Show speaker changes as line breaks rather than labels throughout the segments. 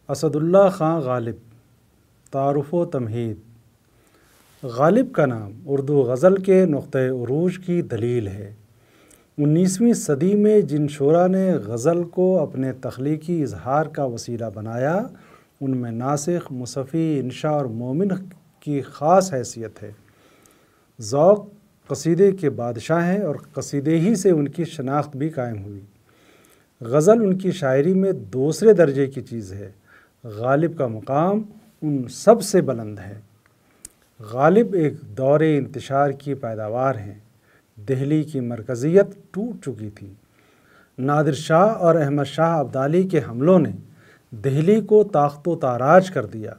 اسد اللہ خان غالب، تعارف و تمہید۔ غالب کا نام اردو غزل کے نقطۂ عروج کی دلیل ہے۔ 19ویں صدی میں جن شعراء نے غزل کو اپنے تخلیقی اظہار کا وسیلہ بنایا، ان میں ناسخ، مصفی، انشا اور مومن کی خاص حیثیت ہے۔ ذوق قصیدے کے بادشاہ ہیں اور قصیدے ہی سے ان کی شناخت بھی قائم ہوئی۔ غزل ان کی شاعری میں دوسرے درجے کی چیز ہے۔ غالب کا مقام ان سب سے بلند ہے۔ غالب ایک دور انتشار کی پیداوار ہیں۔ دہلی کی مرکزیت ٹوٹ چکی تھی۔ نادر شاہ اور احمد شاہ ابدالی کے حملوں نے دہلی کو طاقت و تاراج کر دیا۔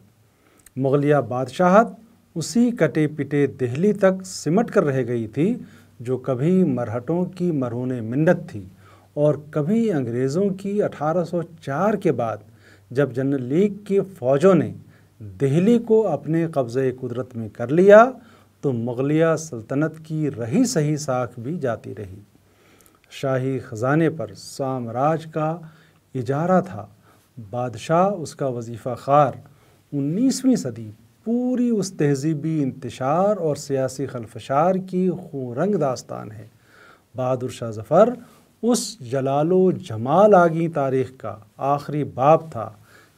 مغلیہ بادشاہت اسی کٹے پٹے دہلی تک سمٹ کر رہ گئی تھی جو کبھی مرہٹوں کی مرہون منت تھی اور کبھی انگریزوں کی 1804 کے بعد جب جنرل لیگ کی فوجوں نے دہلی کو اپنے قبضۂ قدرت میں کر لیا تو مغلیہ سلطنت کی رہی سہی ساکھ بھی جاتی رہی۔ شاہی خزانے پر سامراج کا اجارہ تھا، بادشاہ اس کا وظیفہ خوار۔ 19ویں صدی پوری اس تہذیبی انتشار اور سیاسی خلفشار کی خون رنگ داستان ہے۔ بہادر شاہ ظفر اس جلال و جمال آگی تاریخ کا آخری باب تھا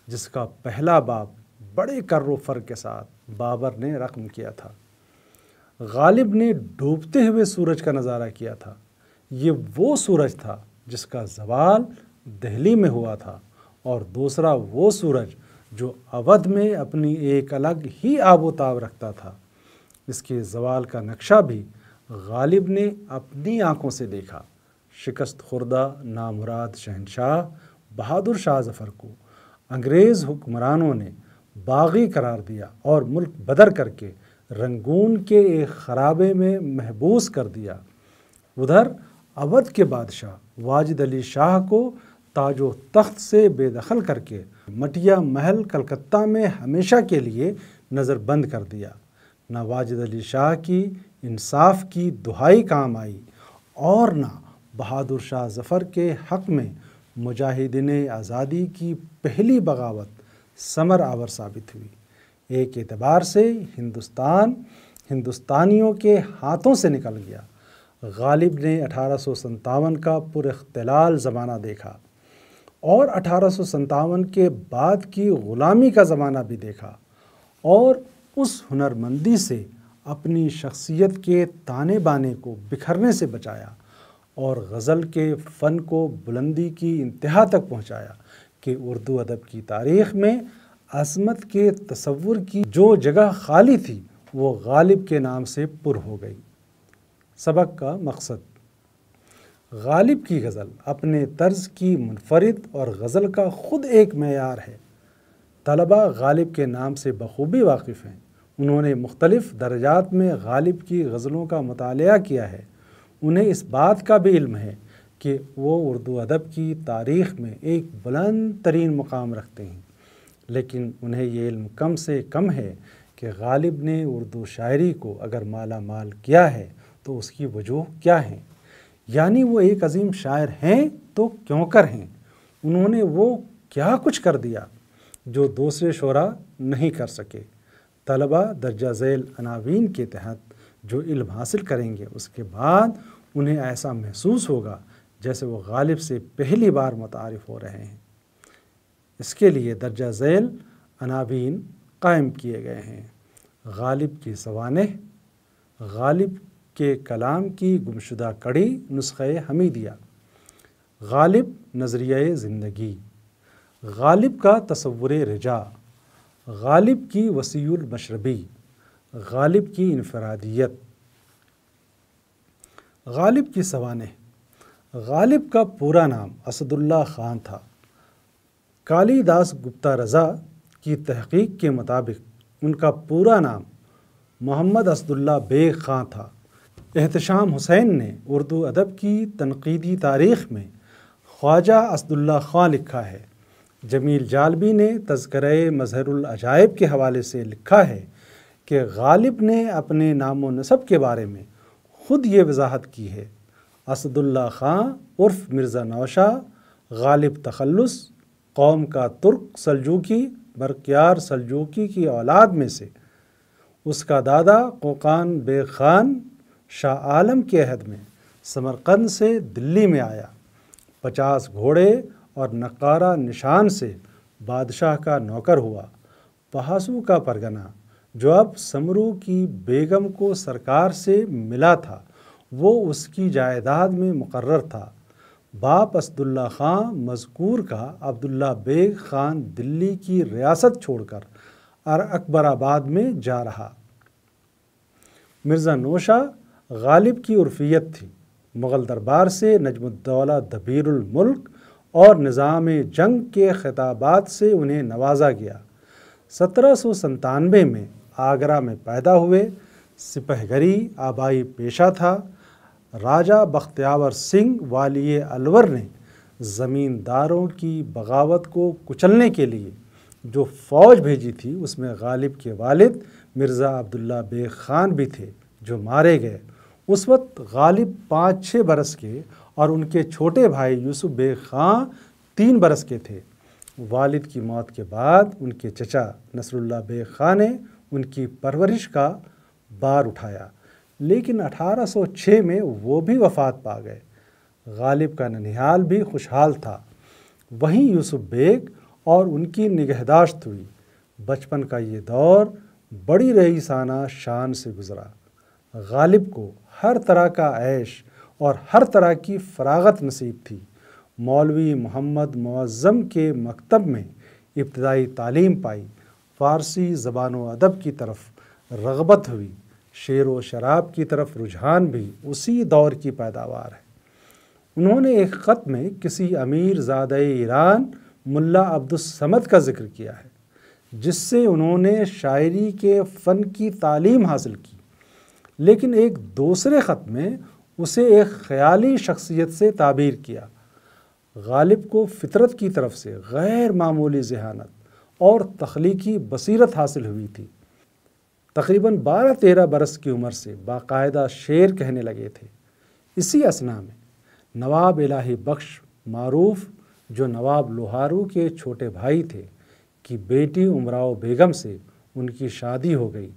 جس کا پہلا باب بڑے کر و فر کے ساتھ بابر نے رقم کیا تھا۔ غالب نے ڈوبتے ہوئے سورج کا نظارہ کیا تھا۔ یہ وہ سورج تھا جس کا زوال دہلی میں ہوا تھا، اور دوسرا وہ سورج جو اودھ میں اپنی ایک الگ ہی آب و تاب رکھتا تھا۔ اس کے زوال کا نقشہ بھی غالب نے اپنی آنکھوں سے دیکھا۔ شکست خوردہ نامراد شہنشاہ بہادر شاہ ظفر کو انگریز حکمرانوں نے باغی قرار دیا اور ملک بدر کر کے رنگون کے ایک خرابے میں محبوس کر دیا۔ ادھر اودھ کے بادشاہ واجد علی شاہ کو تاج و تخت سے بے دخل کر کے مٹیا محل کلکتہ میں ہمیشہ کے لیے نظر بند کر دیا۔ نہ واجد علی شاہ کی انصاف کی دہائی کام آئی اور نہ بہادر شاہ ظفر کے حق میں مجاہدین آزادی کی پہلی بغاوت ثمر آور ثابت ہوئی۔ ایک اعتبار سے ہندوستان ہندوستانیوں کے ہاتھوں سے نکل گیا۔ غالب نے 1857 کا پر اختلال زمانہ دیکھا اور 1857 کے بعد کی غلامی کا زمانہ بھی دیکھا، اور اس ہنرمندی سے اپنی شخصیت کے تانے بانے کو بکھرنے سے بچایا اور غزل کے فن کو بلندی کی انتہا تک پہنچایا کہ اردو ادب کی تاریخ میں عظمت کے تصور کی جو جگہ خالی تھی وہ غالب کے نام سے پر ہو گئی۔ سبق کا مقصد: غالب کی غزل اپنے طرز کی منفرد اور غزل کا خود ایک معیار ہے۔ طلباء غالب کے نام سے بخوبی واقف ہیں۔ انہوں نے مختلف درجات میں غالب کی غزلوں کا مطالعہ کیا ہے۔ انہیں اس بات کا بھی علم ہے کہ وہ اردو ادب کی تاریخ میں ایک بلند ترین مقام رکھتے ہیں، لیکن انہیں یہ علم کم سے کم ہے کہ غالب نے اردو شاعری کو اگر مالا مال کیا ہے تو اس کی وجوہ کیا ہیں، یعنی وہ ایک عظیم شاعر ہیں تو کیوں کر ہیں۔ انہوں نے وہ کیا کچھ کر دیا جو دوسرے شعراء نہیں کر سکے۔ طلباء درجہ ذیل عناوین کے تحت جو علم حاصل کریں گے اس کے بعد انہیں ایسا محسوس ہوگا جیسے وہ غالب سے پہلی بار متعارف ہو رہے ہیں۔ اس کے لیے درجہ ذیل عناوین قائم کیے گئے ہیں: غالب کی سوانح، غالب کے کلام کی گمشدہ کڑی نسخہ حمیدیہ، غالب نظریہ زندگی، غالب کا تصور رجا، غالب کی وسیع المشربی، غالب کی انفرادیت۔ غالب کی سوانح: غالب کا پورا نام اسد اللہ خان تھا۔ کالی داس گپتا رضا کی تحقیق کے مطابق ان کا پورا نام محمد اسد اللہ بیگ خان تھا۔ احتشام حسین نے اردو ادب کی تنقیدی تاریخ میں خواجہ اسد اللہ خان لکھا ہے۔ جمیل جالبی نے تذکرہ مظہر العجائب کے حوالے سے لکھا ہے کہ غالب نے اپنے نام و نسب کے بارے میں خود یہ وضاحت کی ہے: اسد اللہ خان عرف مرزا نوشا، غالب تخلص، قوم کا ترک سلجوقی برقیار سلجوقی کی اولاد میں سے اس کا دادا قوقان بیگ خان شاہ عالم کے عہد میں سمرقند سے دلی میں آیا۔ 50 گھوڑے اور نقارہ نشان سے بادشاہ کا نوکر ہوا۔ پہاسو کا پرگنہ جو اب سمرو کی بیگم کو سرکار سے ملا تھا وہ اس کی جائیداد میں مقرر تھا۔ باپ اسداللہ خان مذکور کا عبداللہ بیگ خان دلی کی ریاست چھوڑ کر اکبر آباد میں جا رہا۔ مرزا نوشا غالب کی عرفیت تھی۔ مغل دربار سے نجم الدولہ دبیر الملک اور نظام جنگ کے خطابات سے انہیں نوازا گیا۔ 1797 میں آگرہ میں پیدا ہوئے۔ سپہگری آبائی پیشہ تھا۔ راجہ بختیاور سنگھ والی الور نے زمینداروں کی بغاوت کو کچلنے کے لیے جو فوج بھیجی تھی اس میں غالب کے والد مرزا عبداللہ بیگ خان بھی تھے جو مارے گئے۔ اس وقت غالب 5-6 برس کے اور ان کے چھوٹے بھائی یوسف بیگ خان 3 برس کے تھے۔ والد کی موت کے بعد ان کے چچا نصر اللہ بیگ خان نے ان کی پرورش کا بار اٹھایا، لیکن 1806 میں وہ بھی وفات پا گئے۔ غالب کا ننھیال بھی خوشحال تھا، وہیں یوسف بیگ اور ان کی نگہداشت ہوئی۔ بچپن کا یہ دور بڑی رئیسانہ شان سے گزرا۔ غالب کو ہر طرح کا عیش اور ہر طرح کی فراغت نصیب تھی۔ مولوی محمد معظم کے مکتب میں ابتدائی تعلیم پائی۔ فارسی زبان و ادب کی طرف رغبت ہوئی۔ شعر و شراب کی طرف رجحان بھی اسی دور کی پیداوار ہے۔ انہوں نے ایک خط میں کسی امیر زادہ ایران ملا عبدالصمد کا ذکر کیا ہے جس سے انہوں نے شاعری کے فن کی تعلیم حاصل کی، لیکن ایک دوسرے خط میں اسے ایک خیالی شخصیت سے تعبیر کیا۔ غالب کو فطرت کی طرف سے غیر معمولی ذہانت اور تخلیقی بصیرت حاصل ہوئی تھی۔ تقریباً 12-13 برس کی عمر سے باقاعدہ شعر کہنے لگے تھے۔ اسی اثنا میں نواب الہی بخش معروف جو نواب لوہارو کے چھوٹے بھائی تھے کی بیٹی امراؤ بیگم سے ان کی شادی ہو گئی۔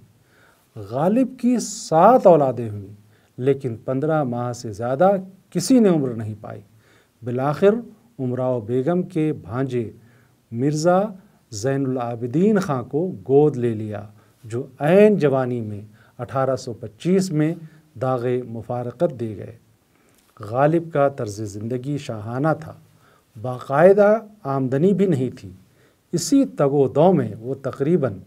غالب کی 7 اولادیں ہوئیں، لیکن 15 ماہ سے زیادہ کسی نے عمر نہیں پائی۔ بالآخر امراؤ بیگم کے بھانجے مرزا زین العابدین خان کو گود لے لیا جو عین جوانی میں 1825 میں داغ مفارقت دے گئے۔ غالب کا طرز زندگی شاہانہ تھا، باقاعدہ آمدنی بھی نہیں تھی۔ اسی تگ و دو میں وہ تقریباً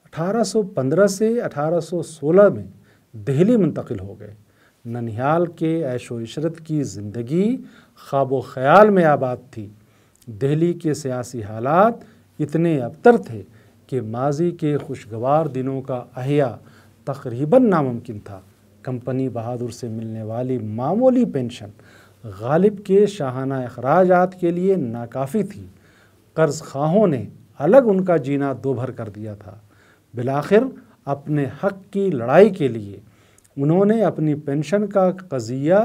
1815 سے 1816 میں دہلی منتقل ہو گئے۔ ننھیال کے عیش و عشرت کی زندگی خواب و خیال میں آباد تھی۔ دہلی کے سیاسی حالات اتنے ابتر تھے کہ ماضی کے خوشگوار دنوں کا احیاء تقریباً ناممکن تھا۔ کمپنی بہادر سے ملنے والی معمولی پینشن غالب کے شاہانہ اخراجات کے لیے ناکافی تھی۔ قرض خواہوں نے الگ ان کا جینا دوبھر کر دیا تھا۔ بالآخر اپنے حق کی لڑائی کے لیے انہوں نے اپنی پینشن کا قضیہ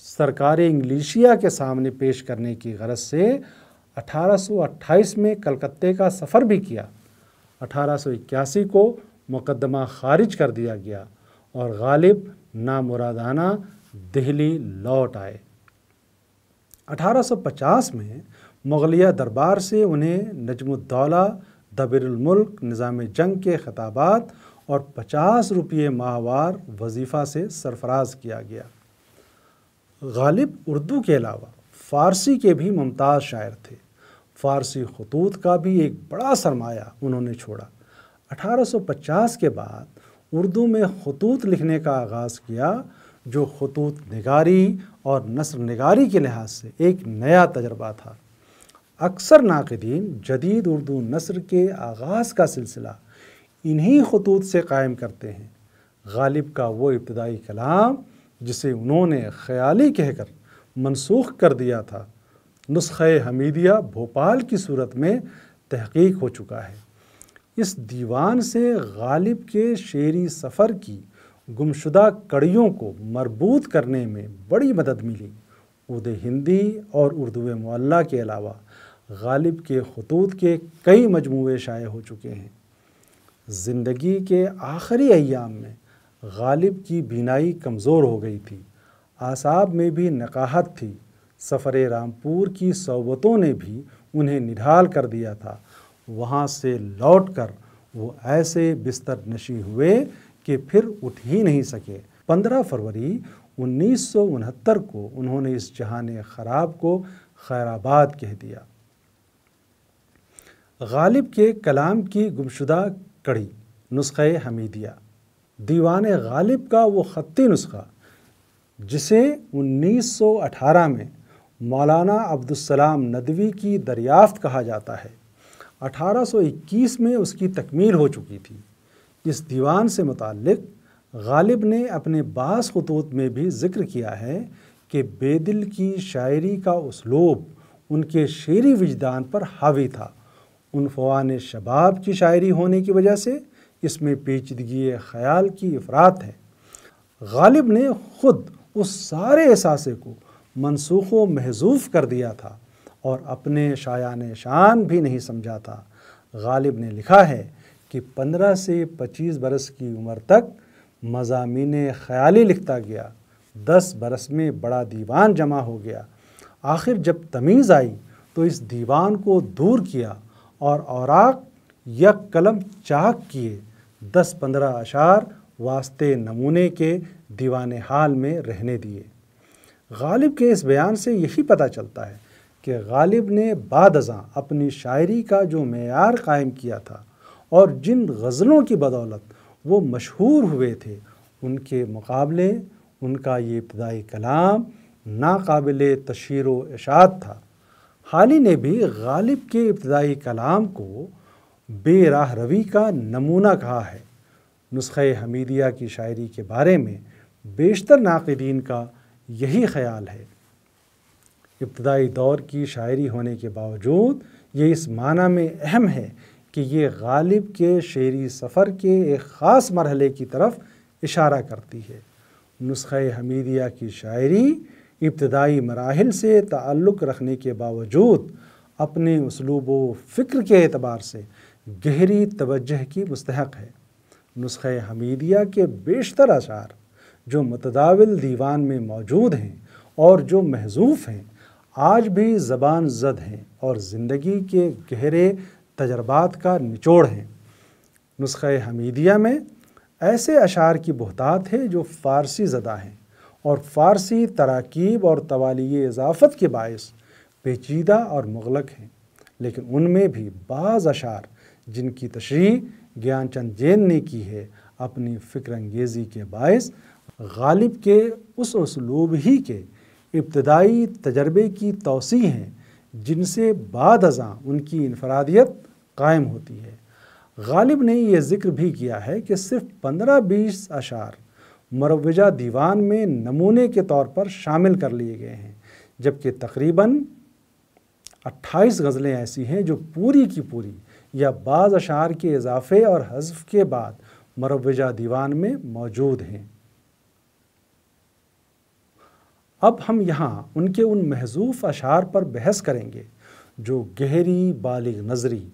سرکار انگلیشیا کے سامنے پیش کرنے کی غرض سے 1828 میں کلکتے کا سفر بھی کیا۔ 1881 کو مقدمہ خارج کر دیا گیا اور غالب نامرادانہ دہلی لوٹ آئے۔ 1850 میں مغلیہ دربار سے انہیں نجم الدولہ دبیر الملک نظام جنگ کے خطابات اور 50 روپے ماہوار وظیفہ سے سرفراز کیا گیا۔ غالب اردو کے علاوہ فارسی کے بھی ممتاز شاعر تھے۔ فارسی خطوط کا بھی ایک بڑا سرمایہ انہوں نے چھوڑا۔ 1850 کے بعد اردو میں خطوط لکھنے کا آغاز کیا جو خطوط نگاری اور نثر نگاری کے لحاظ سے ایک نیا تجربہ تھا۔ اکثر ناقدین جدید اردو نثر کے آغاز کا سلسلہ انہی خطوط سے قائم کرتے ہیں۔ غالب کا وہ ابتدائی کلام جسے انہوں نے خیالی کہہ کر منسوخ کر دیا تھا، نسخہ حمیدیہ بھوپال کی صورت میں تحقیق ہو چکا ہے۔ اس دیوان سے غالب کے شعری سفر کی گمشدہ کڑیوں کو مربوط کرنے میں بڑی مدد ملی۔ عود ہندی اور اردو معلیٰ کے علاوہ غالب کے خطوط کے کئی مجموعے شائع ہو چکے ہیں۔ زندگی کے آخری ایام میں غالب کی بینائی کمزور ہو گئی تھی، اعصاب میں بھی نقاہت تھی۔ سفر رامپور کی صحبتوں نے بھی انہیں نڈھال کر دیا تھا۔ وہاں سے لوٹ کر وہ ایسے بستر نشیں ہوئے کہ پھر اٹھ ہی نہیں سکے۔ 15 فروری 1969 کو انہوں نے اس جہان خراب کو خیر آباد کہہ دیا۔ غالب کے کلام کی گمشدہ کڑی، نسخہ حمیدیہ۔ دیوان غالب کا وہ خطی نسخہ جسے 1918 میں مولانا عبدالسلام ندوی کی دریافت کہا جاتا ہے، 1821 میں اس کی تکمیل ہو چکی تھی۔ اس دیوان سے متعلق غالب نے اپنے بعض خطوط میں بھی ذکر کیا ہے کہ بے دل کی شاعری کا اسلوب ان کے شعری وجدان پر حاوی تھا۔ عنفوان شباب کی شاعری ہونے کی وجہ سے اس میں پیچیدگی خیال کی افراط ہے۔ غالب نے خود اس سارے احساسے کو منسوخ و محذوف کر دیا تھا اور اپنے شایان شان بھی نہیں سمجھا تھا۔ غالب نے لکھا ہے کہ 15 سے 25 برس کی عمر تک مضامین خیالی لکھتا گیا، 10 برس میں بڑا دیوان جمع ہو گیا۔ آخر جب تمیز آئی تو اس دیوان کو دور کیا اور اوراق یک قلم چاک کیے، 10-15 اشعار واسطے نمونے کے دیوان حال میں رہنے دیے۔ غالب کے اس بیان سے یہی پتہ چلتا ہے کہ غالب نے بعد ازاں اپنی شاعری کا جو معیار قائم کیا تھا اور جن غزلوں کی بدولت وہ مشہور ہوئے تھے، ان کے مقابلے ان کا یہ ابتدائی کلام ناقابل تشہیر و اشاعت تھا۔ حالی نے بھی غالب کے ابتدائی کلام کو بے راہ روی کا نمونہ کہا ہے۔ نسخہ حمیدیہ کی شاعری کے بارے میں بیشتر ناقدین کا یہی خیال ہے۔ ابتدائی دور کی شاعری ہونے کے باوجود یہ اس معنی میں اہم ہے کہ یہ غالب کے شعری سفر کے ایک خاص مرحلے کی طرف اشارہ کرتی ہے۔ نسخہ حمیدیہ کی شاعری ابتدائی مراحل سے تعلق رکھنے کے باوجود اپنے اسلوب و فکر کے اعتبار سے گہری توجہ کی مستحق ہے۔ نسخہ حمیدیہ کے بیشتر اشعار جو متداول دیوان میں موجود ہیں اور جو محذوف ہیں، آج بھی زبان زد ہیں اور زندگی کے گہرے تجربات کا نچوڑ ہیں۔ نسخہ حمیدیہ میں ایسے اشعار کی بہتات ہے جو فارسی زدہ ہیں اور فارسی تراکیب اور توالی اضافت کے باعث پیچیدہ اور مغلق ہیں، لیکن ان میں بھی بعض اشعار جن کی تشریح گیان چند جین نے کی ہے، اپنی فکر انگیزی کے باعث غالب کے اس اسلوب ہی کے ابتدائی تجربے کی توسیع ہیں جن سے بعد ازاں ان کی انفرادیت قائم ہوتی ہے۔ غالب نے یہ ذکر بھی کیا ہے کہ صرف 15-20 اشعار مروجہ دیوان میں نمونے کے طور پر شامل کر لیے گئے ہیں، جبکہ تقریباً 28 غزلیں ایسی ہیں جو پوری کی پوری یا بعض اشعار کے اضافے اور حذف کے بعد مروجہ دیوان میں موجود ہیں۔ اب ہم یہاں ان کے ان محذوف اشعار پر بحث کریں گے جو گہری بالغ نظری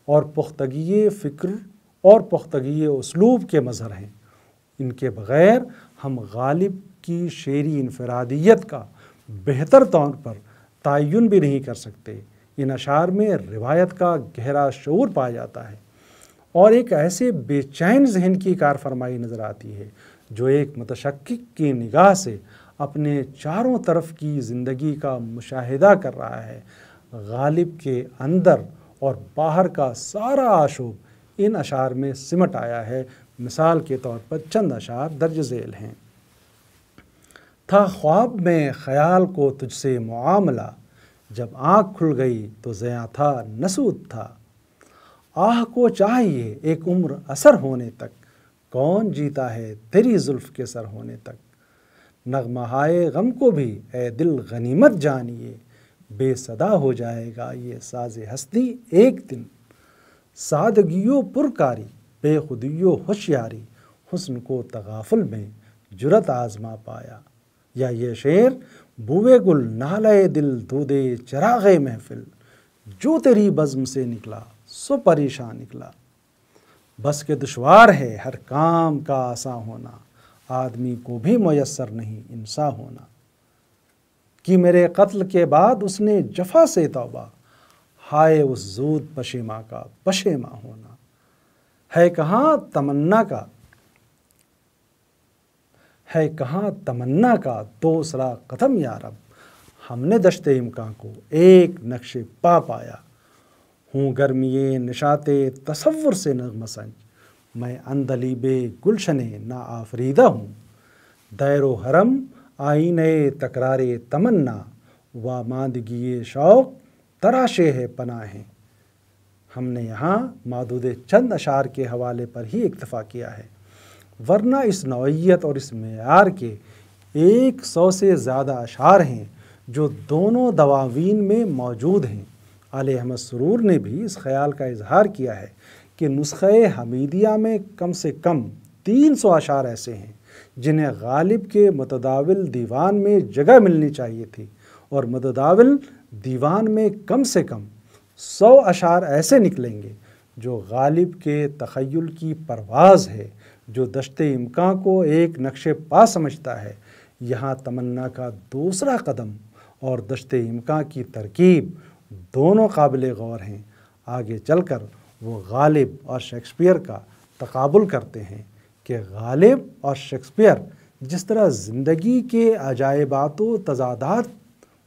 اور پختگی فکر اور پختگی اسلوب کے مظہر ہیں۔ ان کے بغیر ہم غالب کی شعری انفرادیت کا بہتر طور پر تعین بھی نہیں کر سکتے۔ ان اشعار میں روایت کا گہرا شعور پایا جاتا ہے اور ایک ایسے بے چین ذہن کی کارفرمائی نظر آتی ہے جو ایک متشکک کی نگاہ سے اپنے چاروں طرف کی زندگی کا مشاہدہ کر رہا ہے۔ غالب کے اندر اور باہر کا سارا آشوب ان اشعار میں سمٹ آیا ہے۔ مثال کے طور پر چند اشعار درج ذیل ہیں۔ تھا خواب میں خیال کو تجھ سے معاملہ، جب آنکھ کھل گئی تو زیاں تھا نسود تھا۔ آہ کو چاہیے ایک عمر اثر ہونے تک، کون جیتا ہے تیری زلف کے سر ہونے تک۔ نغمہ ہائے غم کو بھی اے دل غنیمت جانیے، بے صدا ہو جائے گا یہ ساز ہستی ایک دن۔ سادگیو پرکاری بے خودیو ہوشیاری، حسن کو تغافل میں جرت آزما پایا۔ یا یہ شعر بوئے گل نالے دل دودے چراغ محفل، جو تیری بزم سے نکلا سو پریشان نکلا۔ بس کے دشوار ہے ہر کام کا آسان ہونا، آدمی کو بھی میسر نہیں انسان ہونا۔ کہ میرے قتل کے بعد اس نے جفا سے توبہ، ہائے اس زود پشیماں کا پشیماں ہونا۔ ہے کہاں تمنا کا دوسرا قدم یا رب، ہم نے دشت امکان کو ایک نقش پا پایا۔ ہوں گرمیے نشاط تصور سے نغمہ سنج، میں اندلیب گلشن نا آفریدہ ہوں۔ دیر و حرم آئینے تکرار تمنا، و ماندگی شوق تراشے ہے پناہیں۔ ہم نے یہاں محدود چند اشعار کے حوالے پر ہی اکتفا کیا ہے، ورنہ اس نوعیت اور اس معیار کے 100 سے زیادہ اشعار ہیں جو دونوں دواوین میں موجود ہیں۔ آل احمد سرور نے بھی اس خیال کا اظہار کیا ہے کہ نسخہ حمیدیہ میں کم سے کم 300 اشعار ایسے ہیں جنہیں غالب کے متداول دیوان میں جگہ ملنی چاہیے تھی، اور متداول دیوان میں کم سے کم 100 اشعار ایسے نکلیں گے جو غالب کے تخیل کی پرواز ہے، جو دشت امکان کو ایک نقش پا سمجھتا ہے۔ یہاں تمنا کا دوسرا قدم اور دشت امکان کی ترکیب دونوں قابل غور ہیں۔ آگے چل کر وہ غالب اور شیکسپیئر کا تقابل کرتے ہیں کہ غالب اور شیکسپیئر جس طرح زندگی کے عجائبات و تضادات،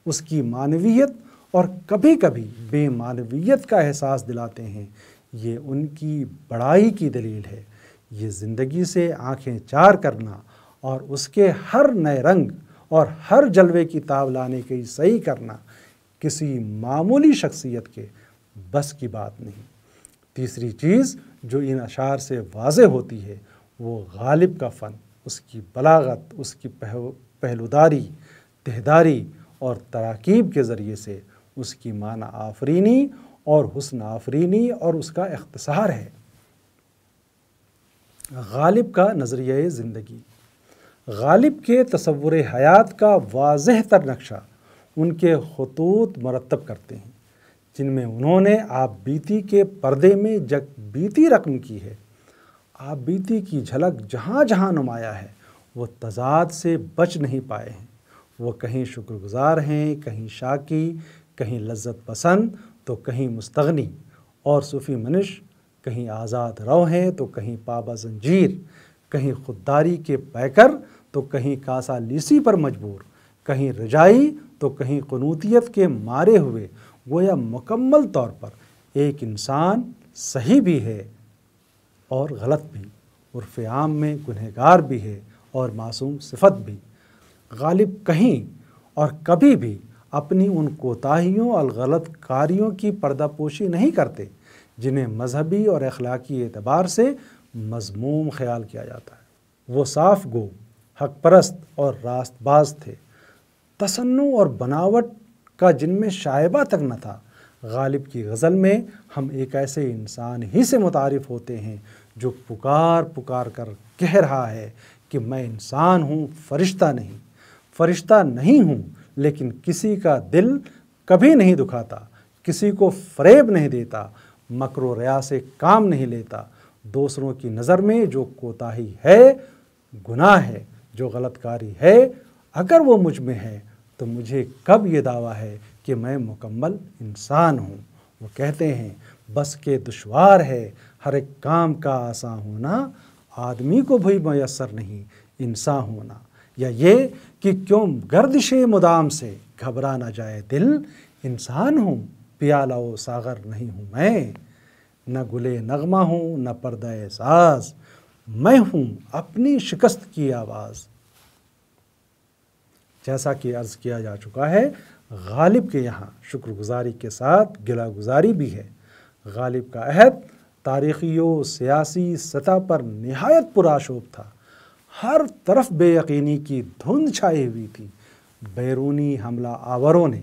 اس کی معنویت اور کبھی کبھی بے معنویت کا احساس دلاتے ہیں، یہ ان کی بڑائی کی دلیل ہے۔ یہ زندگی سے آنکھیں چار کرنا اور اس کے ہر نئے رنگ اور ہر جلوے کی تاب لانے کی صحیح کرنا کسی معمولی شخصیت کے بس کی بات نہیں۔ تیسری چیز جو ان اشعار سے واضح ہوتی ہے وہ غالب کا فن، اس کی بلاغت، اس کی پہلوداری، تہداری اور تراکیب کے ذریعے سے اس کی معنی آفرینی اور حسن آفرینی اور اس کا اختصار ہے۔ غالب کا نظریہ زندگی، غالب کے تصور حیات کا واضح تر نقشہ ان کے خطوط مرتب کرتے ہیں، جن میں انہوں نے آپ بیتی کے پردے میں جگ بیتی رقم کی ہے۔ آپ بیتی کی جھلک جہاں جہاں نمایاں ہے، وہ تضاد سے بچ نہیں پائے ہیں۔ وہ کہیں شکر گزار ہیں، کہیں شاکی، کہیں لذت پسند تو کہیں مستغنی، اور صوفی منش کہیں آزاد رو ہیں تو کہیں پابہ زنجیر، کہیں خودداری کے پیکر تو کہیں کاسا لیسی پر مجبور، کہیں رجائی تو کہیں قنوتیت کے مارے ہوئے، گویا مکمل طور پر ایک انسان صحیح بھی ہے اور غلط بھی، عرف عام میں گنہگار بھی ہے اور معصوم صفت بھی۔ غالب کہیں اور کبھی بھی اپنی ان کوتاہیوں اور غلط کاریوں کی پردہ پوشی نہیں کرتے جنہیں مذہبی اور اخلاقی اعتبار سے مذموم خیال کیا جاتا ہے۔ وہ صاف گو، حق پرست اور راست باز تھے، تصنع اور بناوٹ کا جن میں شائبہ تک نہ تھا۔ غالب کی غزل میں ہم ایک ایسے انسان ہی سے متعارف ہوتے ہیں جو پکار کر کہہ رہا ہے کہ میں انسان ہوں، فرشتہ نہیں ہوں، لیکن کسی کا دل کبھی نہیں دکھاتا، کسی کو فریب نہیں دیتا، مکر و ریا سے کام نہیں لیتا۔ دوسروں کی نظر میں جو کوتاہی ہے گناہ ہے، جو غلط کاری ہے اگر وہ مجھ میں ہے تو مجھے کب یہ دعویٰ ہے کہ میں مکمل انسان ہوں۔ وہ کہتے ہیں بس کے دشوار ہے ہر ایک کام کا آسان ہونا، آدمی کو بھی میسر نہیں انسان ہونا۔ یا یہ کہ کیوں گردش مدام سے گھبرا نہ جائے دل، انسان ہوں پیالہ و ساغر نہیں ہوں میں، نہ گلے نغمہ ہوں نہ پردہ ساز، میں ہوں اپنی شکست کی آواز۔ جیسا کہ عرض کیا جا چکا ہے، غالب کے یہاں شکر گزاری کے ساتھ گلہ گزاری بھی ہے۔ غالب کا عہد تاریخی و سیاسی سطح پر نہایت پرآشوب تھا۔ ہر طرف بے یقینی کی دھند چھائی ہوئی تھی۔ بیرونی حملہ آوروں نے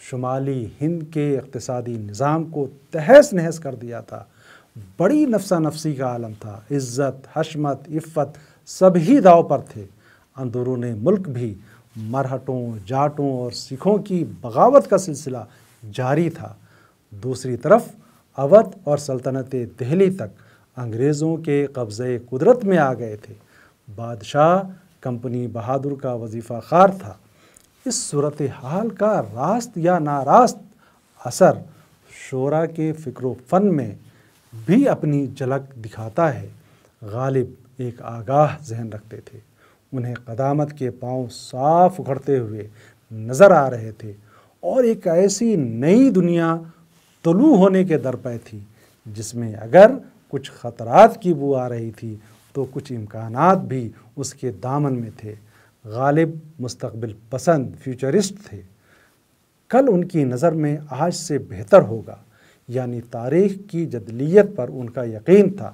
شمالی ہند کے اقتصادی نظام کو تہس نہس کر دیا تھا۔ بڑی نفسا نفسی کا عالم تھا، عزت، حشمت، عفت سب ہی داؤ پر تھے۔ اندرون ملک بھی مرہٹوں، جاٹوں اور سکھوں کی بغاوت کا سلسلہ جاری تھا۔ دوسری طرف اودھ اور سلطنت دہلی تک انگریزوں کے قبضے قدرت میں آ گئے تھے۔ بادشاہ کمپنی بہادر کا وظیفہ خوار تھا۔ اس صورتحال کا راست یا ناراست اثر شعراء کے فکر و فن میں بھی اپنی جھلک دکھاتا ہے۔ غالب ایک آگاہ ذہن رکھتے تھے۔ انہیں قدامت کے پاؤں صاف اکھڑتے ہوئے نظر آ رہے تھے اور ایک ایسی نئی دنیا طلوع ہونے کے درپے تھی جس میں اگر کچھ خطرات کی بو آ رہی تھی تو کچھ امکانات بھی اس کے دامن میں تھے۔ غالب مستقبل پسند فیوچرسٹ تھے۔ کل ان کی نظر میں آج سے بہتر ہوگا، یعنی تاریخ کی جدلیت پر ان کا یقین تھا۔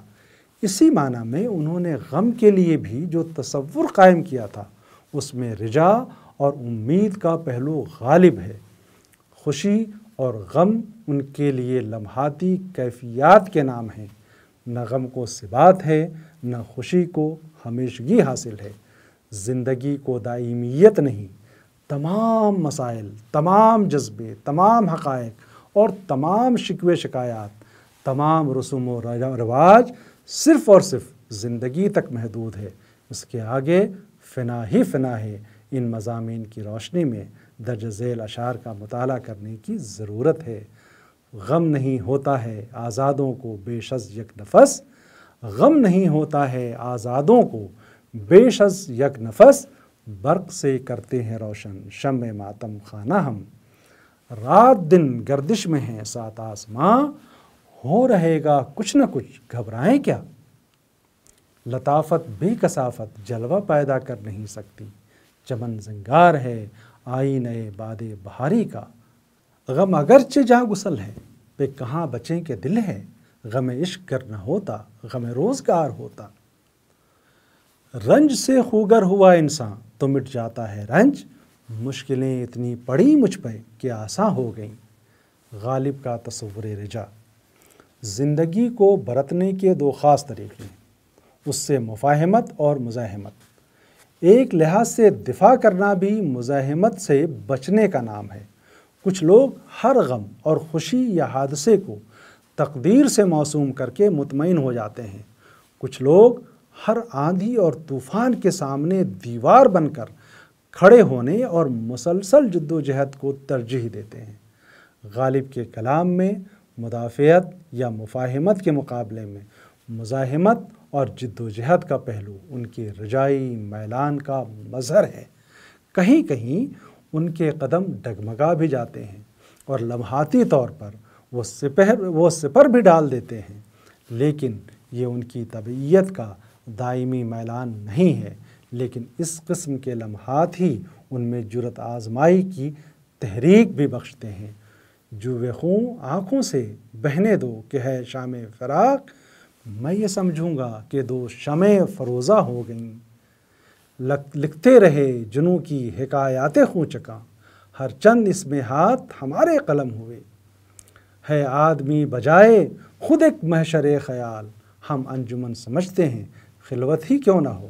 اسی معنی میں انہوں نے غم کے لیے بھی جو تصور قائم کیا تھا اس میں رجا اور امید کا پہلو غالب ہے۔ خوشی اور غم ان کے لیے لمحاتی کیفیات کے نام ہیں۔ نہ غم کو ثبات ہے، نہ خوشی کو ہمیشگی حاصل ہے۔ زندگی کو دائمیت نہیں۔ تمام مسائل، تمام جذبے، تمام حقائق اور تمام شکوے شکایات، تمام رسوم و رواج صرف اور صرف زندگی تک محدود ہے۔ اس کے آگے فنا ہی فنا ہے۔ ان مضامین کی روشنی میں درج ذیل اشعار کا مطالعہ کرنے کی ضرورت ہے۔ غم نہیں ہوتا ہے آزادوں کو بیش از یک نفس، غم نہیں ہوتا ہے آزادوں کو بیش از یک نفس، برق سے کرتے ہیں روشن شمع ماتم خانہ ہم، رات دن گردش میں ہیں سات آسماں، ہو رہے گا کچھ نہ کچھ گھبرائیں کیا، لطافت بے کثافت جلوہ پیدا کر نہیں سکتی، چمن زنگار ہے آئینہ باد بہاری کا، غم اگرچہ جاں گسل ہے پہ کہاں بچیں کے دل ہے، غم عشق گر نہ ہوتا غم روزگار ہوتا، رنج سے خوگر ہوا انسان تو مٹ جاتا ہے رنج، مشکلیں اتنی پڑی مجھ پہ کہ آساں ہو گئیں۔ غالب کا تصور رجا۔ زندگی کو برتنے کے دو خاص طریقے ہیں، اس سے مفاہمت اور مزاحمت۔ ایک لحاظ سے دفاع کرنا بھی مزاحمت سے بچنے کا نام ہے۔ کچھ لوگ ہر غم اور خوشی یا حادثے کو تقدیر سے موسوم کر کے مطمئن ہو جاتے ہیں۔ کچھ لوگ ہر آندھی اور طوفان کے سامنے دیوار بن کر کھڑے ہونے اور مسلسل جد و جہد کو ترجیح دیتے ہیں۔ غالب کے کلام میں مدافعت یا مفاہمت کے مقابلے میں مزاحمت اور جد و جہد کا پہلو ان کے رجائی میلان کا مظہر ہے۔ کہیں کہیں ان کے قدم ڈگمگا بھی جاتے ہیں اور لمحاتی طور پر وہ سپر بھی ڈال دیتے ہیں، لیکن یہ ان کی طبیعت کا دائمی میلان نہیں ہے۔ لیکن اس قسم کے لمحات ہی ان میں جرأت آزمائی کی تحریک بھی بخشتے ہیں۔ جوِ خوں آنکھوں سے بہنے دو کہ ہے شام فراق، میں یہ سمجھوں گا کہ دو شمع فروزہ ہو گئیں، لکھتے رہے جنوں کی حکایات خوں چکاں، ہر چند اس میں ہاتھ ہمارے قلم ہوئے، ہے آدمی بجائے خود ایک محشر خیال، ہم انجمن سمجھتے ہیں خلوت ہی کیوں نہ ہو،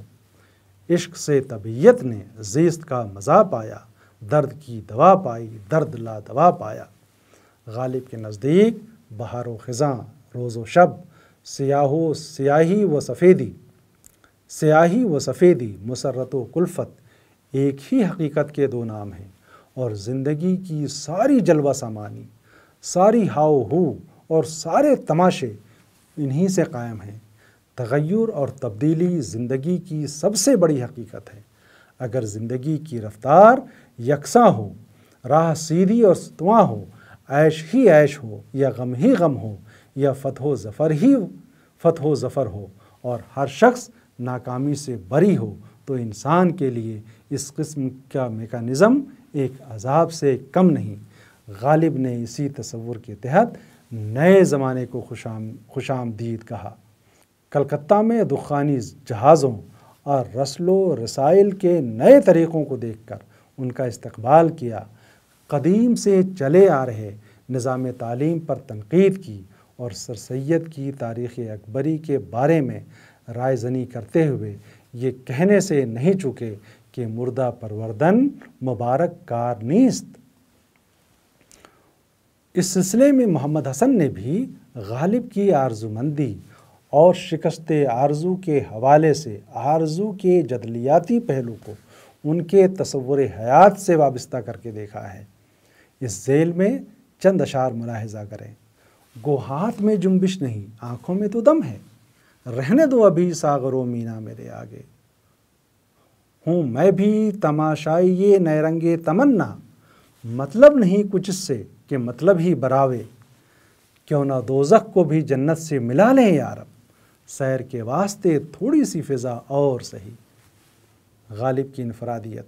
عشق سے طبیعت نے زیست کا مزہ پایا، درد کی دوا پائی درد لا دوا پایا۔ غالب کے نزدیک بہار و خزاں، روز و شب، سیاہی و سفیدی، مسرت و کلفت ایک ہی حقیقت کے دو نام ہیں، اور زندگی کی ساری جلوہ سامانی، ساری ہاؤ ہو اور سارے تماشے انہی سے قائم ہیں۔ تغیر اور تبدیلی زندگی کی سب سے بڑی حقیقت ہے۔ اگر زندگی کی رفتار یکساں ہو، راہ سیدھی اور ستواں ہو، عیش ہی عیش ہو یا غم ہی غم ہو، یا فتح و ظفر ہو اور ہر شخص ناکامی سے بری ہو، تو انسان کے لیے اس قسم کا میکانزم ایک عذاب سے کم نہیں۔ غالب نے اسی تصور کے تحت نئے زمانے کو خوش آمدید کہا۔ کلکتہ میں دخانی جہازوں اور رسل و رسائل کے نئے طریقوں کو دیکھ کر ان کا استقبال کیا، قدیم سے چلے آ رہے نظام تعلیم پر تنقید کی، اور سر سید کی تاریخ اکبری کے بارے میں رائے زنی کرتے ہوئے یہ کہنے سے نہیں چکے کہ مردہ پروردن مبارک کار نیست، اس سلسلے میں محمد حسن نے بھی غالب کی آرزومندی اور شکست آرزو کے حوالے سے آرزو کے جدلیاتی پہلو کو ان کے تصور حیات سے وابستہ کر کے دیکھا ہے۔ اس ذیل میں چند اشعار ملاحظہ کریں۔ گو ہاتھ میں جنبش نہیں، آنکھوں میں تو دم ہے، رہنے دو ابھی ساغر و مینا میرے آگے۔ ہوں میں بھی تماشائی یہ نئے رنگے تمنا، مطلب نہیں کچھ اس سے کہ مطلب ہی براوے۔ کیوں نہ دوزخ کو بھی جنت سے ملا لیں یارب، سیر کے واسطے تھوڑی سی فضا اور سہی۔ غالب کی انفرادیت۔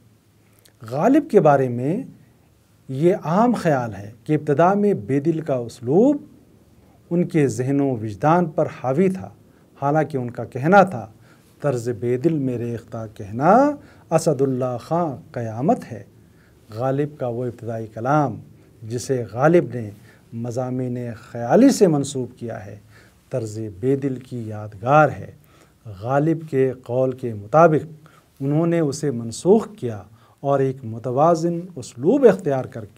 غالب کے بارے میں یہ عام خیال ہے کہ ابتدا میں بے دل کا اسلوب ان کے ذہن و وجدان پر حاوی تھا، حالانکہ ان کا کہنا تھا طرز بے دل میں ریختہ کہنا اسد اللہ خاں قیامت ہے۔ غالب کا وہ ابتدائی کلام جسے غالب نے مضامین خیالی سے منسوب کیا ہے، طرز بے دل کی یادگار ہے۔ غالب کے قول کے مطابق انہوں نے اسے منسوخ کیا اور ایک متوازن اسلوب اختیار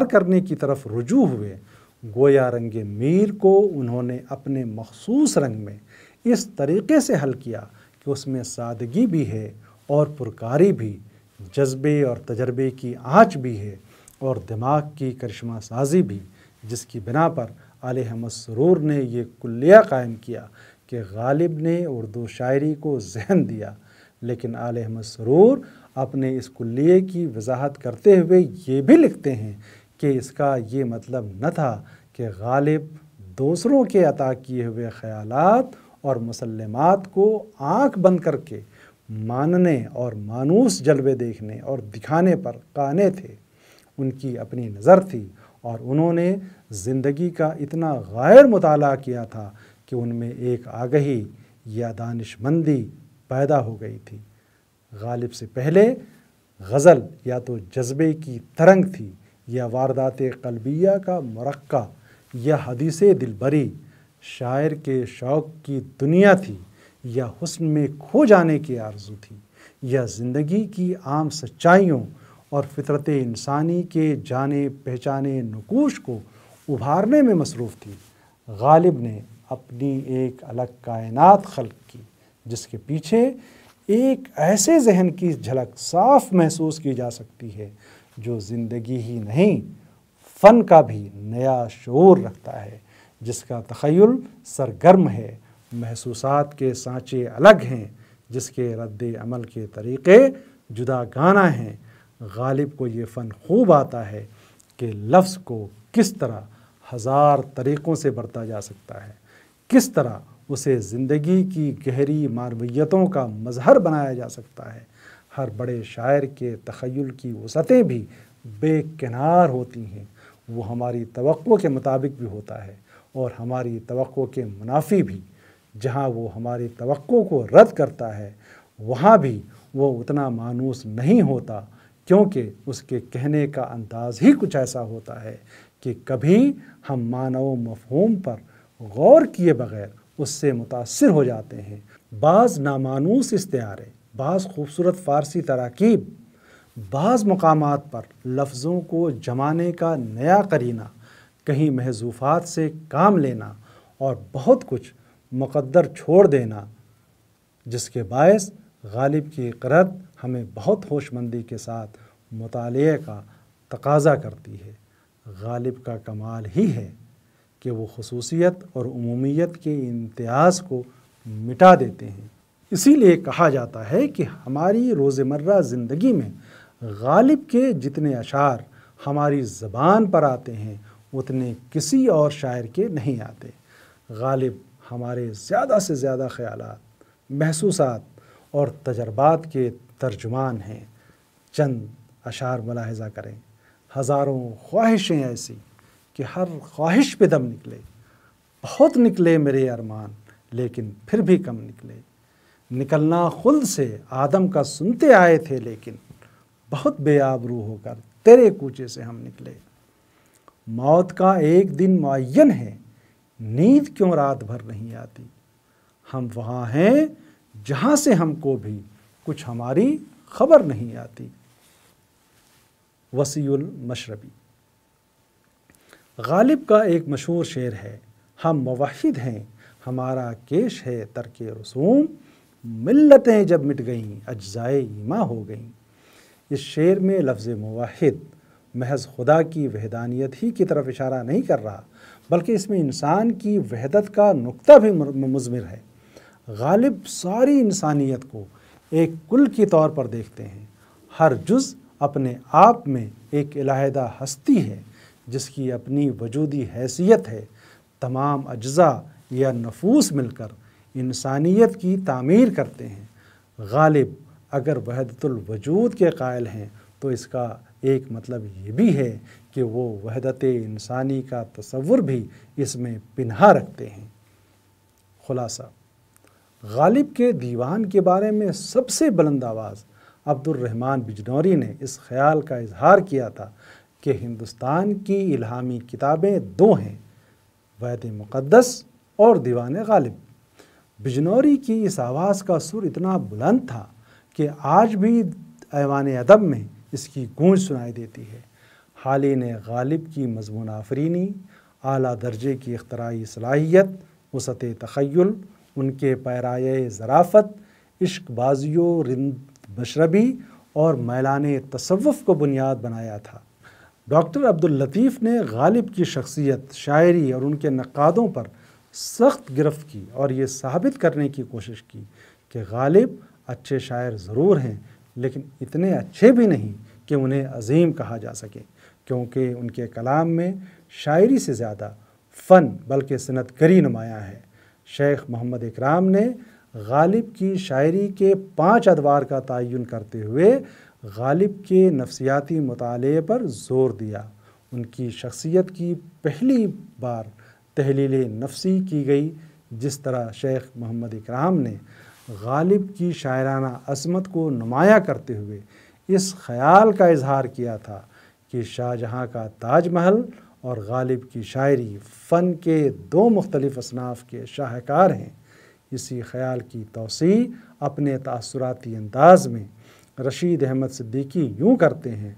کرنے کی طرف رجوع ہوئے۔ گویا رنگ میر کو انہوں نے اپنے مخصوص رنگ میں اس طریقے سے حل کیا کہ اس میں سادگی بھی ہے اور پرکاری بھی، جذبے اور تجربے کی آنچ بھی ہے اور دماغ کی کرشمہ سازی بھی، جس کی بنا پر آل احمد سرور نے یہ کلیہ قائم کیا کہ غالب نے اردو شاعری کو ذہن دیا، لیکن آل احمد سرور اپنے اس کلیے کی وضاحت کرتے ہوئے یہ بھی لکھتے ہیں کہ اس کا یہ مطلب نہ تھا کہ غالب دوسروں کے عطا کیے ہوئے خیالات اور مسلمات کو آنکھ بند کر کے ماننے اور مانوس جلوے دیکھنے اور دکھانے پر قانع تھے۔ ان کی اپنی نظر تھی اور انہوں نے زندگی کا اتنا غیر مطالعہ کیا تھا کہ ان میں ایک آگہی یا دانشمندی پیدا ہو گئی تھی۔ غالب سے پہلے غزل یا تو جذبے کی ترنگ تھی، یا واردات قلبیہ کا مرقع، یا حدیث دلبری، شاعر کے شوق کی دنیا تھی، یا حسن میں کھو جانے کی آرزو تھی، یا زندگی کی عام سچائیوں اور فطرت انسانی کے جانے پہچانے نقوش کو ابھارنے میں مصروف تھی۔ غالب نے اپنی ایک الگ کائنات خلق کی، جس کے پیچھے ایک ایسے ذہن کی جھلک صاف محسوس کی جا سکتی ہے جو زندگی ہی نہیں، فن کا بھی نیا شعور رکھتا ہے، جس کا تخیل سرگرم ہے، محسوسات کے سانچے الگ ہیں، جس کے رد عمل کے طریقے جدا گانا ہیں۔ غالب کو یہ فن خوب آتا ہے کہ لفظ کو کس طرح ہزار طریقوں سے برتا جا سکتا ہے، کس طرح اسے زندگی کی گہری معنویتوں کا مظہر بنایا جا سکتا ہے۔ ہر بڑے شاعر کے تخیل کی وسعتیں بھی بے کنار ہوتی ہیں، وہ ہماری توقع کے مطابق بھی ہوتا ہے اور ہماری توقع کے منافی بھی۔ جہاں وہ ہماری توقع کو رد کرتا ہے وہاں بھی وہ اتنا مانوس نہیں ہوتا، کیونکہ اس کے کہنے کا انداز ہی کچھ ایسا ہوتا ہے کہ کبھی ہم معنی و مفہوم پر غور کیے بغیر اس سے متاثر ہو جاتے ہیں۔ بعض نامانوس استعارے، بعض خوبصورت فارسی تراکیب، بعض مقامات پر لفظوں کو جمانے کا نیا قرینہ، کہیں محذوفات سے کام لینا اور بہت کچھ مقدر چھوڑ دینا، جس کے باعث غالب کی قرأت ہمیں بہت ہوش مندی کے ساتھ مطالعے کا تقاضا کرتی ہے۔ غالب کا کمال ہی ہے کہ وہ خصوصیت اور عمومیت کے امتیاز کو مٹا دیتے ہیں۔ اسی لیے کہا جاتا ہے کہ ہماری روزمرہ زندگی میں غالب کے جتنے اشعار ہماری زبان پر آتے ہیں اتنے کسی اور شاعر کے نہیں آتے۔ غالب ہمارے زیادہ سے زیادہ خیالات، محسوسات اور تجربات کے ترجمان ہیں۔ چند اشعار ملاحظہ کریں۔ ہزاروں خواہشیں ایسی کہ ہر خواہش پہ دم نکلے، بہت نکلے میرے ارمان لیکن پھر بھی کم نکلے، نکلنا خلد سے آدم کا سنتے آئے تھے لیکن بہت بے آبرو ہو کر تیرے کوچے سے ہم نکلے، موت کا ایک دن معین ہے، نیند کیوں رات بھر نہیں آتی، ہم وہاں ہیں جہاں سے ہم کو بھی کچھ ہماری خبر نہیں آتی۔ وسیع المشربی۔ غالب کا ایک مشہور شعر ہے، ہم موحد ہیں ہمارا کیش ہے ترک رسوم، ملتیں جب مٹ گئیں اجزائے ایماں ہو گئیں۔ اس شعر میں لفظ موحد محض خدا کی وحدانیت ہی کی طرف اشارہ نہیں کر رہا، بلکہ اس میں انسان کی وحدت کا نقطہ بھی مضمر ہے۔ غالب ساری انسانیت کو ایک کل کی طور پر دیکھتے ہیں۔ ہر جز اپنے آپ میں ایک علیحدہ ہستی ہے جس کی اپنی وجودی حیثیت ہے۔ تمام اجزاء یا نفوس مل کر انسانیت کی تعمیر کرتے ہیں۔ غالب اگر وحدت الوجود کے قائل ہیں تو اس کا ایک مطلب یہ بھی ہے کہ وہ وحدت انسانی کا تصور بھی اس میں پنہا رکھتے ہیں۔ خلاصہ، غالب کے دیوان کے بارے میں سب سے بلند آواز عبد الرحمن بجنوری نے اس خیال کا اظہار کیا تھا کہ ہندوستان کی الہامی کتابیں دو ہیں، وحد مقدس اور دیوان غالب۔ بجنوری کی اس آواز کا سر اتنا بلند تھا کہ آج بھی ایوان ادب میں اس کی گونج سنائی دیتی ہے۔ حالین غالب کی مضمون آفرینی، اعلیٰ درجے کی اختراعی صلاحیت، وسعت تخیل، ان کے پیرایہ ظرافت، عشق بازی و رند مشربی اور میلان تصوف کو بنیاد بنایا تھا۔ ڈاکٹر عبداللطیف نے غالب کی شخصیت، شاعری اور ان کے نقادوں پر سخت گرفت کی اور یہ ثابت کرنے کی کوشش کی کہ غالب اچھے شاعر ضرور ہیں لیکن اتنے اچھے بھی نہیں کہ انہیں عظیم کہا جا سکے، کیونکہ ان کے کلام میں شاعری سے زیادہ فن بلکہ صنعت گری نمایاں ہے۔ شیخ محمد اکرام نے غالب کی شاعری کے 5 ادوار کا تعین کرتے ہوئے غالب کے نفسیاتی مطالعے پر زور دیا۔ ان کی شخصیت کی پہلی بار تحلیل نفسی کی گئی، جس طرح شیخ محمد اکرام نے غالب کی شاعرانہ عظمت کو نمایاں کرتے ہوئے اس خیال کا اظہار کیا تھا کہ شاہ جہاں کا تاج محل اور غالب کی شاعری فن کے 2 مختلف اصناف کے شاہکار ہیں۔ اسی خیال کی توسیع اپنے تاثراتی انداز میں رشید احمد صدیقی یوں کرتے ہیں،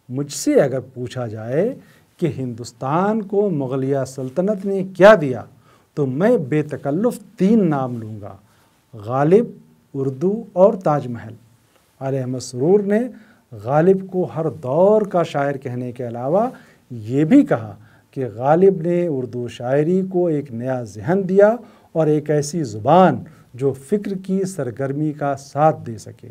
مجھ سے اگر پوچھا جائے کہ ہندوستان کو مغلیہ سلطنت نے کیا دیا تو میں بے تکلف 3 نام لوں گا، غالب، اردو اور تاج محل۔ علی احمد سرور نے غالب کو ہر دور کا شاعر کہنے کے علاوہ یہ بھی کہا کہ غالب نے اردو شاعری کو ایک نیا ذہن دیا اور ایک ایسی زبان جو فکر کی سرگرمی کا ساتھ دے سکے۔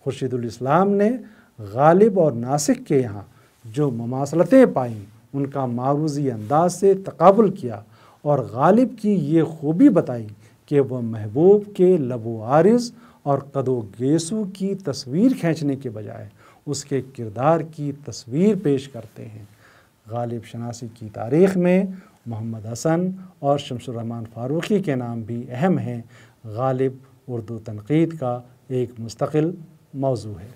خورشید الاسلام نے غالب اور ناسک کے یہاں جو مماثلتیں پائیں ان کا معروضی انداز سے تقابل کیا اور غالب کی یہ خوبی بتائی کہ وہ محبوب کے لب و عارض اور قد و گیسو کی تصویر کھینچنے کے بجائے اس کے کردار کی تصویر پیش کرتے ہیں۔ غالب شناسی کی تاریخ میں محمد حسن اور شمس الرحمن فاروقی کے نام بھی اہم ہیں۔ غالب اردو تنقید کا ایک مستقل موضوع ہے۔